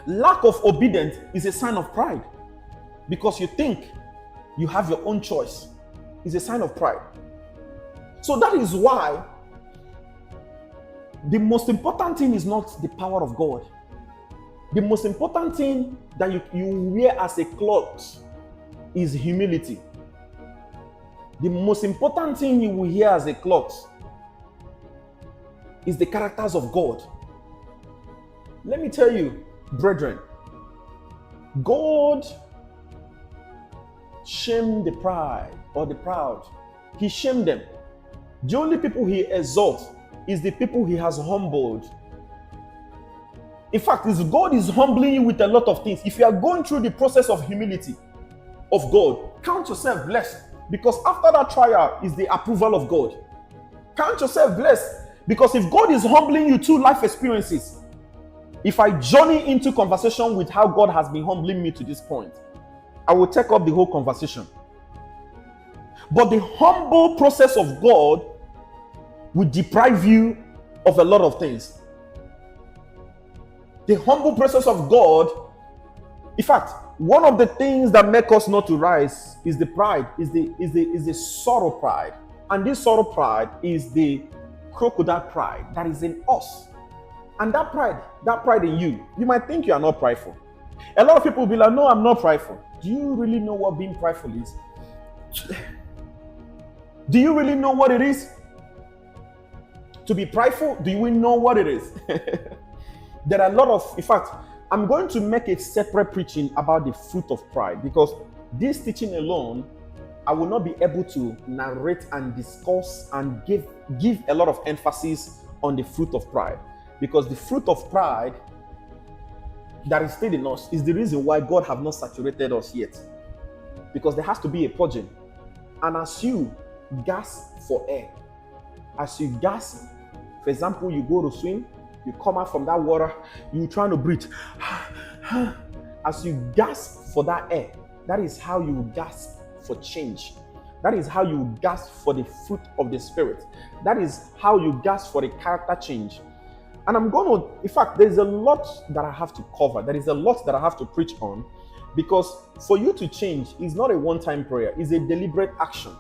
Lack of obedience is a sign of pride because you think you have your own choice. It's a sign of pride. So that is why the most important thing is not the power of God. The most important thing that you wear as a cloth is humility. The most important thing you will wear as a cloth is the characters of God. Let me tell you, brethren, God shamed the pride or the proud. He shamed them. The only people he exalts is the people he has humbled. In fact, if God is humbling you with a lot of things, if you are going through the process of humility of God, count yourself blessed, because after that trial is the approval of God. Count yourself blessed, because if God is humbling you through life experiences, if I journey into conversation with how God has been humbling me to this point, I will take up the whole conversation. But the humble process of God will deprive you of a lot of things. The humble process of God, in fact, one of the things that make us not to rise is the pride, is the sorrow pride. And this sorrow pride is the crocodile pride that is in us. And that pride in you, you might think you are not prideful. A lot of people will be like, no, I'm not prideful. Do you really know what being prideful is? Do you really know what it is to be prideful? Do you know what it is? There are a lot of, in fact, I'm going to make a separate preaching about the fruit of pride, because this teaching alone, I will not be able to narrate and discuss and give a lot of emphasis on the fruit of pride, because the fruit of pride that is still in us is the reason why God have not saturated us yet, because there has to be a purging. And as you gasp for air, as you gasp, for example, you go to swim, you come out from that water, you're trying to breathe. As you gasp for that air, that is how you gasp for change. That is how you gasp for the fruit of the Spirit. That is how you gasp for the character change. And I'm going to, in fact, there's a lot that I have to cover. There is a lot that I have to preach on, because for you to change is not a one-time prayer, it's a deliberate action.